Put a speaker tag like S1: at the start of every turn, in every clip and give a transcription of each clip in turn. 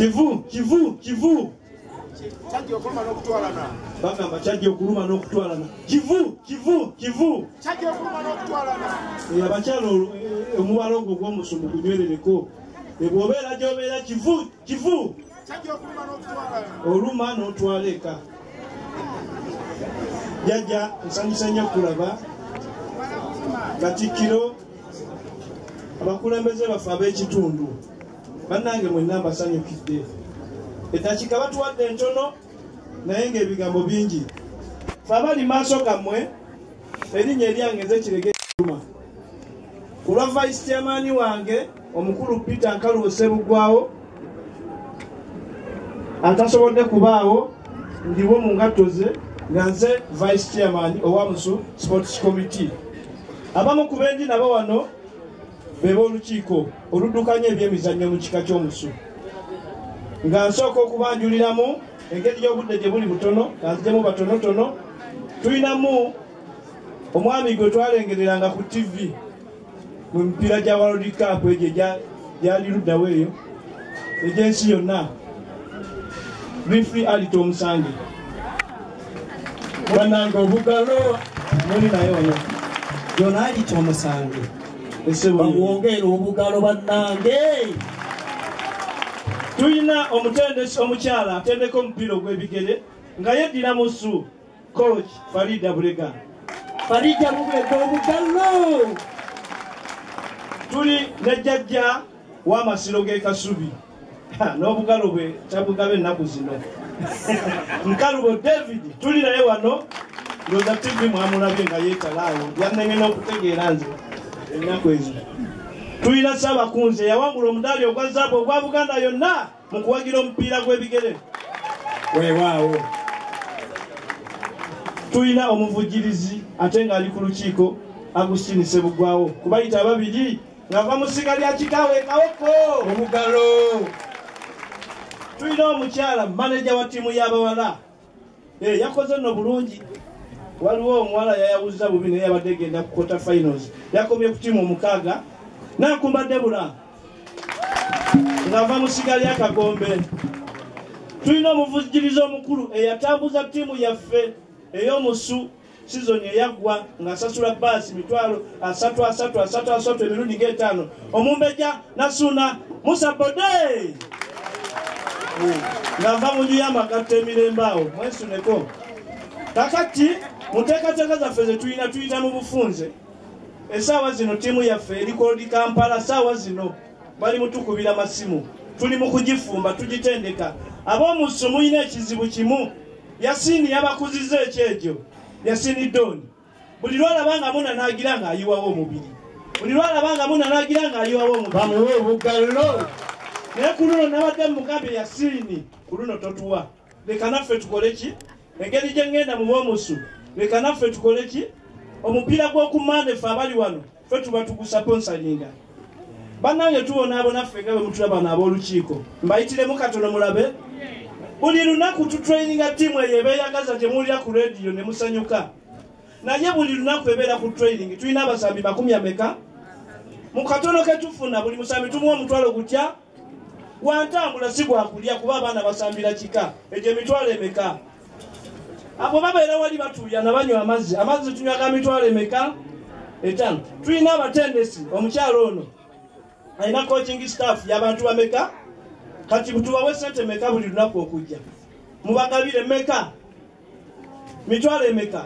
S1: Kivu.
S2: Chaji okuluma n'okutwalana.
S1: Bagamba chaji okuluma n'okutwalana. Kivu.
S2: Chaji okuluma n'okutwalana.
S1: Abakyalo omubalongo gw'omusumbu kunywerereko. Ebwobeera gy'obeera kivu.
S2: Chaji okuluma n'okutwalana.
S1: Oluma n'otwaleka. Jajja nsanyusa nnyo kulaba Katikkiro abakulembeze baffe ab'ekitundu bannange mwenna mbasanyukidde. Eddakiika batuwadde entono naye ng'ebigambo bingi. Ffe abali maaso gammwe erinnya eryange nze Kirege Juma. Ku lwa vice chairman wange omukulu Peter Nkalubo Sebugwawo atasobodde kubaawo ndiwo mu ngatto ze nga nze vice chairman owa Musu Sports Committee. Abamu ku bendi nabo wano beba olukiiko oluddukanya ebyemizannyo mu kika ky'omusu. Nga nsooka okubanjuliramu engeri y'obudde gye buli butono nga nzijemu batonotono. Tulinamu omwami gwe twalengereranga ku TV mu mipiira gya World Cup egyo gyali luddawo eyo egy'ensi yonna. Briefly Alito Omusange.
S3: Bannange obugalo
S1: muli naye ono.
S3: Yona Alito Omusange.
S1: Bawongere
S3: obugalo bannange.
S1: Tulina omutendesi omukyala atendeka omupiira ogw'ebigere nga yeddira musu coach Farida Bulega.
S3: Obugalo.
S1: Tuli ne jjajja w'amasiro g'e Kasubi. N'obugalo bwe tabugabe ennaku zino. Nkalubo David tuli naye wano Roza TV mwamulabye nga yeetalaayo yannengena okutegeera nze ennaku ezo. Tulina Ssaabakunze yawangula omudaali ogwa zaabu ogwa Buganda yonna mu kuwagira omupiira gw'ebigere.
S3: Weewaawo.
S1: Tulina omuvujjirizi ate ng'ali ku lukiiko Agustine Sebugwawo kubayita ababiri ng'ava mu ssiga lya Kikawe Kawoko.
S3: Obugalo.
S1: Tulina omukyala maneja wa ttiimu y'abawala. Yakoze nno bulungi. Waliwo omuwala yayawuza bubi naye yabadde genda ku quarter finals. Yakomye ku ttiimu omukaaga. Nankumba Debula ng'ava mu ssiga lya Kagombe. Tulina omuvujjirizi omukulu eyatambuza ttiimu yaffe ey'omusu sizoni eyaggwa ng'asasula baasi mitwalo 3 emirundi ng'etaano. Omumbeja Nasuna Musa Bode ng'ava mu nju y'amagatta emirembe awo mwesuneko. Kakati muteekateeka zaffe ze tuyita mu bufunze. Essaawa zino ttiimu yaffe eri World Kampala. Ssaawa zino bali mutukubira masimu. Tuli mu kugifumba tugitendeka. Ab'omusu mulina ekizibu kimu. Yasini yabakuzizza ekyejo. Yasini Doni. Buli lwalaba nga munanaagira ng'ayiwawo omubiri. Buli lwalaba nga munanaagira ng'ayiwawo omubiri.
S3: Bamuwe obugalo.
S1: Naye ku luno nabadde mugambye Yasini ku luno totuwa. Leka naffe tukole ki? Engeri gye ngenda mu b'omusu. Leka naffe tukole ki? Omupiira gw'oku Mande ffe abali wano ffe tuba tugusaponsalinga. Bannange tubonaabona ffe nga bwe mutulaba n'ab'olukiiko. Mbayitiremu katono mulabe. Buli lunaku tutraininga ttiimu eyo ebeeyagaza temuwulira ku rediyo ne musanyuka. Naye buli lunaku ebeera ku training tulina abasambi 10 ameka. Mu katono ke tufuna buli musambi tumuwa omutwalo gutya. Gwantambula si gwakulya kuba abaana basambira kika. Egyo emitwalo emeka. Abo babeera wali batuulya na banywa amazzi tunywa ga mitwalo emeka 5. Tulina abatendesi omukyalo ono alina coaching staff y'abantu bameka. Kati tubawe sente meka buli lunaku okujja. Mubagabire meka mitwalo emeka.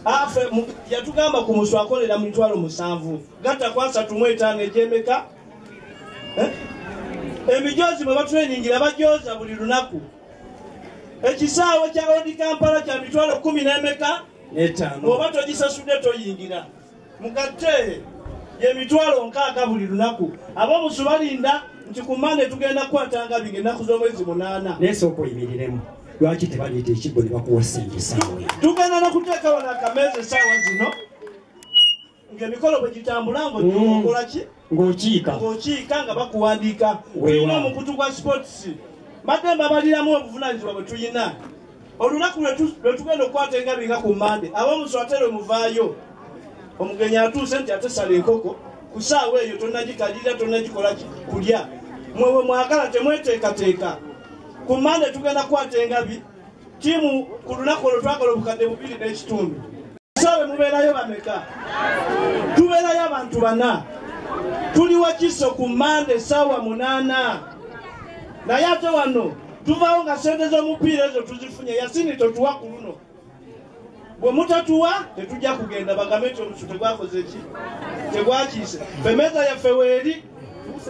S1: Afe yatugamba ku musu akolera mu mitwalo 7. Gatta kwa 3.5 egyemeka. Emijozi mwe batrainingira bajoza buli lunaku. Ekisaawe kya World Kampala kya mitwalo 10 n'emeka
S3: 5.
S1: Oba togisasudde toyingira. Mugatte ye mitwalo 6 buli lunaku. Ab'omusu balinda nti ku Mande tugenda kukwatanga bingi ennaku z'omwezi 8.
S3: N'esooka oyimiriremu. Lwaki tebaleeta ekiggo ne bakuwa ssente essaawa eyo?
S1: Tugenda n'okuteeka wano akameeza essaawa zino ng'emikolo bwe gitambula ng'okola ki? Ng'okiika nga bakuwandiika. Tulina omukutu gwa sports. Mbadde mbabaliramu obuvunaanyizibwa bwe tulina. Olunaku lwe tugenda okukwata engabi nga ku Mande. Ab'omusu ate lwe muvaayo. Omugenyi atuuse nti ate sala enkoko. Ku ssaawa eyo tonnagikalira tonnagikola kulya. mwewe mwagala temweteekateeka ku Mande tugenda kukwata engabi tiimu ku lunaku olwo twagala obukadde 2.5 sabe mubeerayo bameka tubeerayo abantu 4 tuli wakiso ku Mande ssaawa 8 naye ate wano tuvaawo nga sente z'omupiira ezo tuzifunye Yasini totuwa ku luno bwe mutatuwa tetujja kugenda bagambe nti omusu tegwakoze ki tegwakiise femeza yaffe weeri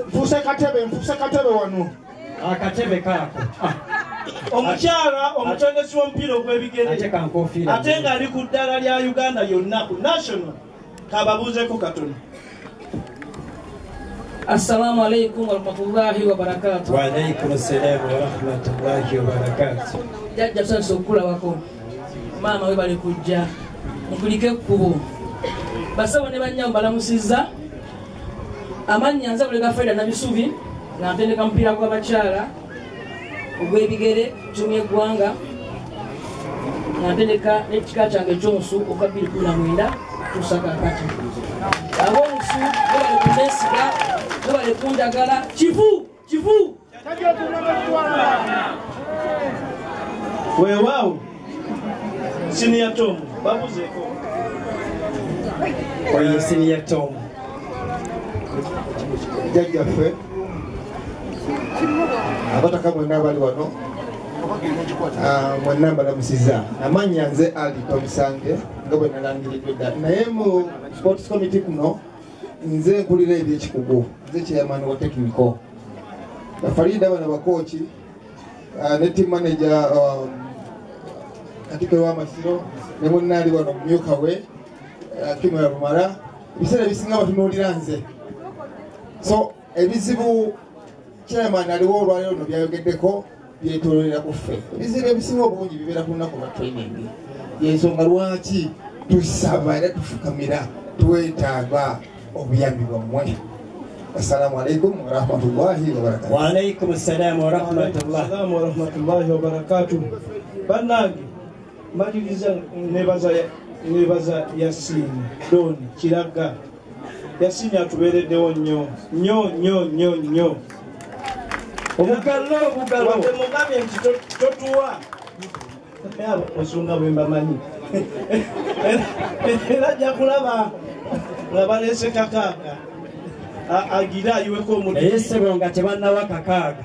S2: Mpuse katebe wano.
S3: Akatebe kaako.
S1: Omukyala omutendesi w'omupiira ogw'ebigere ate ng'ali ku ddala lya Uganda yonna ku national kababuuzeeko katono.
S4: Assalamu alaikum warahmatullahi wabarakatuh.
S3: Wa alaikum assalam warahmatullahi wabarakatuh.
S4: Jajja sanso okulabako maama we bali kujja mukulike ekkubo basabo ne bannyamu balamusizza amannya nza bulega Faida Nabisubi nga ntendeka mupiira gw'abakyala ogw'ebigere tumi eggwanga nga ntendeka n'ekika kyange eky'omusu ogwa 2019 tusaka kati ab'omusu bali kunesiga bali kunjagala kivu
S1: weewaawo siniya Tom babuzeeko
S3: oyo siniya Tom
S2: Jajjaffe abataka mwenna abali wano mwenna mbalamusizza amannya nze Ali Tomisange nga bwe nalangiriddwa dda naye mu sports committee kuno nze nkulira ebyekikugu nze chairman wa technical Farida bano bakooki ne team manager Katike w'Amasiro ne munnaali wano mumyuka we Kino ya Rumara ebiseera ebisinga batunuulira nze so ebizibu chairman aliwo olwaliro no byayogeddeko byetoolera ku ffe ebizibu ebisinga obungi bibeera ku lunaku lwa training yensonga lwaki tusaba era tufukamira twetaaga obuyambi bwammwe. Assalamu alaikum warahmatullahi wabarakatuh.
S3: Wa alaikum assalam warahmatullahi
S1: wabarakatuh. Bannange maliriza nebaza Yasin Kiraga Yasin atubeereddewo nnyo omugalo mugambye nti totuwa osunga bwe mbamanyi era ajja kulaba nga baleese kakaaga agira ayiweko omulimu
S3: naye ssebo nga tebannawa kakaaga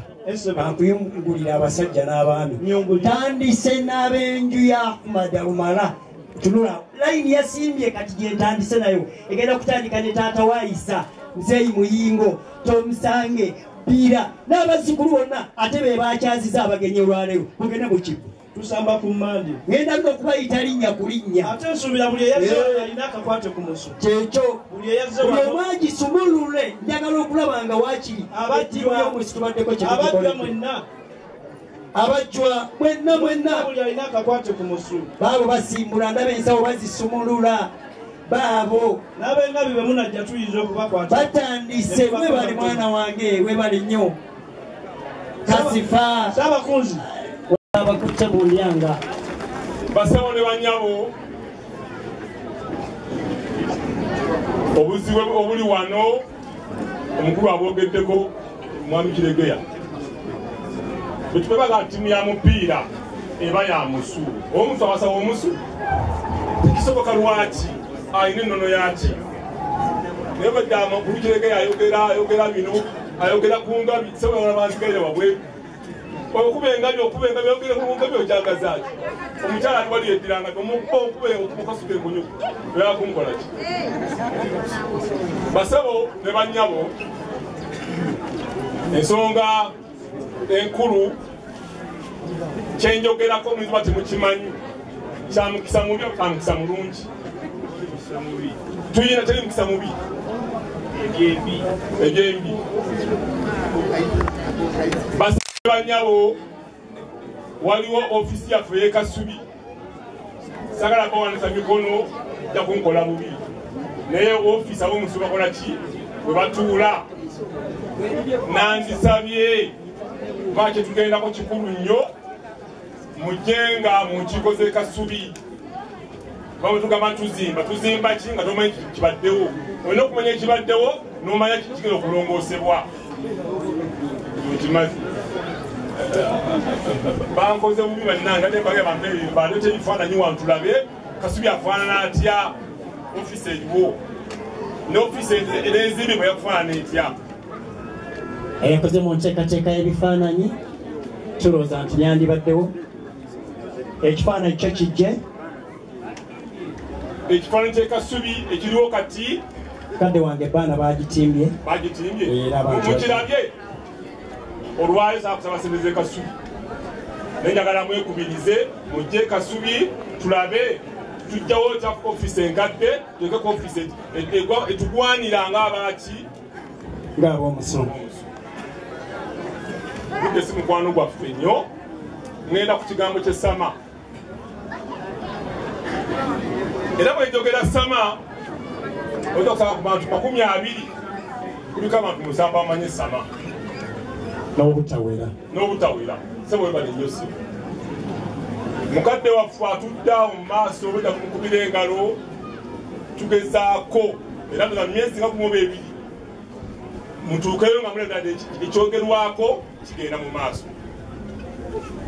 S3: bankuyungulira abasajja n'abaami tandise n'ab'enju ya Madalumala tunula layini yasimbye kati gyentandise nayo egenda kutandika ne taata waayisa Nzeyi Muyingo Tomusange Pira n'abazzukulu bonna ate be bakyaziza abagenyi olwaleero mugende mu kigo
S1: tusamba ku Mande
S3: ngenda n'okubayita linnya ku linnya
S1: ate nsuubira buli eyazze alina akakwate ku musu
S3: kyekyo
S1: buli eyazze
S3: mwagisumulule njagala okulaba nga waakiri abajjaomusi tubaddeko
S1: abajja mwenna
S3: abajjwa mwenna
S1: buli alina akakwate ku musu
S3: baabo basimbula ndaba ensawo bazisumulula baabo
S1: n'abengabi be munajja tuyinza okubakwata
S3: batandise we bali mwana wange we bali nnyo kasifa
S1: Saabakunzi
S3: abakutte mu lyanga
S5: basabo ne banyabo obuzibu obuli wano omukulu abogeddeko mwami Kiregeya betubebaga tiimu ya mupiira eba ya musu omusu abasaba omusu tekisoboka lwaki ayina ennono yaki naye badama omukulu Kiregeya ayogera bino ayogera ku ngabi sebo banzigaire wabwe okuba engabi oyogere ku ngabi ojagaza ki omukyala ali wali yediranga okubekasuka enkunyu oyakunkola ki basabo ne banyabo ensonga enkulu kyenjogerako muliba temukimanyi kyamukisa mubi kamukisa mulungi tuyina teri mukisa mubi egyembi banyabo waliwo ofisi yaffe y'ekasubi sagala bawanisa mikono ja kunkola bubi naye ofisi ab'omusu bakola ki bwe batuula nanzisabye bakye tugendako kikulu nnyo mujjenga mu nkiiko z'ekasubi bamwe tugamba tuzimba ki nga tomanyi kibaddewo olina okumanya ekibaddewo n'omanya kigenda okulongoosebwa Nkimazi bankoze bubi bannanga ne bage bambere balete ebifaananyi wantu tulabe Kasubi afaanana atya office eriwo n'office erezimbe bwe yafaanana etya
S3: eyakoze mu nteekateeka y'ebifaananyi tulowooza nti lyandibaddewo ekifaananyi kyo kijje
S5: ekifaananyi kye Kasubi ekiriwo kati
S3: kadde wange ebaana bagitimbye
S5: mukirabye olwayo saakusaba sembeze Kasubi nenjagala mwekubirize mujje Kasubi tulabe tujjawo kya office enkadde tuleke ku office etugwanira ng'abaaki
S3: ng'ab'omusomo
S5: budde si mukwano gwaffe nnyo ngenda ku kigambo ky'essama era bwenjogera ssama ojja kusaba ku bantu 20 kuliko abantu 7 bamanyi essama n'obutawera sebo webale nnyo si mukadde waffe atudda mu maaso obwedda kumukubira engalo tugezaako era tuza myezi nga 12 mutuukeyo nga muledadde ekyogerwako kigenda mu maaso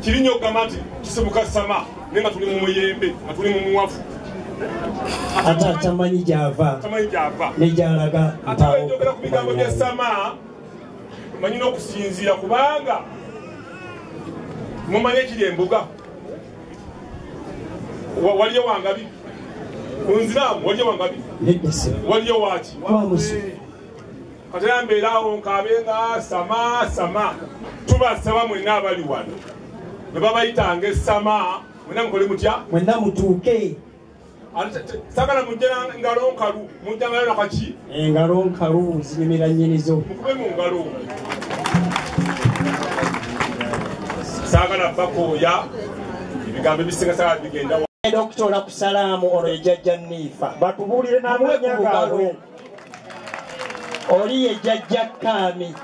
S5: kiri nnyo okugamba nti kisibuka ssama naye nga tuli mu muyembe nga tuli mu muwafu
S3: ate atamanyi gy'ava negyalaga
S5: njogera ku bigambo by'essama manyi n'okusinziira kubanga mumanyi ekiri embuga waliyo wangabi kunziramu waliyo wangabi waliyo waki katera mbeeraawo nkaabenga sama tubasaba mwenna abali wano bwe babayitanga essama mwenna mukole mutya
S3: mwenna mutuuke
S5: sagala mujje ngalo nkalu mujja ngalo nakaki
S3: engalo nkalu zinyumira nnyinizo
S5: mukube mu ngalo sagala bakooya ebigambo ebisinga sagala bigenda
S3: okutola ku salaamu olwo ejjajja Niifa
S1: batubuulire n'amanya gaabwe
S3: oli ye jjajja Kaami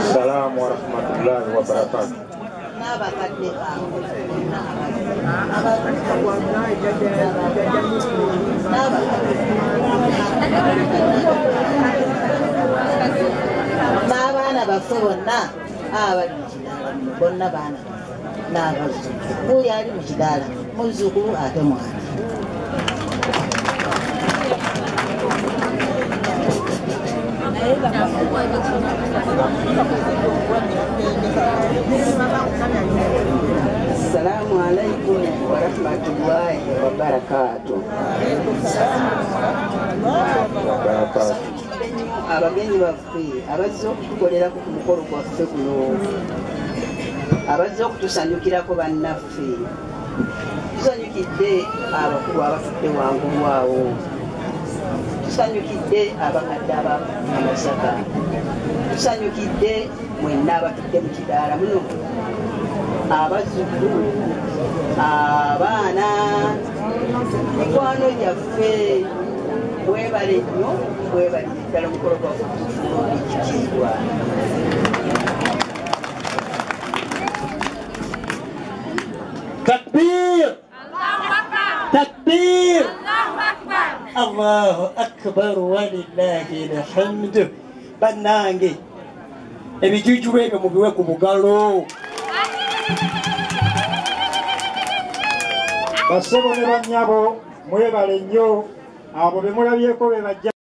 S6: Assalamu warahmatullahi wabarakatuh.
S7: N'abaana baffe bonna abali mu kidaala bonna baana n'abazzukulu kuyo ali mu kidaala muzzukulu ate mwana
S8: Assalamu alaikum warahmatullahi wabarakatuh. Abagenyi baffe abazze okutukolera ku mukolo gwaffe guno abazze okutusanyukirako bannaffe tusanyukidde abakulu abafudde wangulu awo tusanyukidde abakadde abamasaka tusanyukidde mwenna abatudde mu kidaala muno abazzukulu abaana mikwano gyaffe webale nnyo webalire ddala omukolo gwaffe ekitiibwa
S3: takbir takbir Allahu akbar walillahi alhamdu bannange ebijuju ebyo mubiwe ku bugalo
S1: basebo ne bannyabo mwebale nnyo abo be mulabyeko be bajja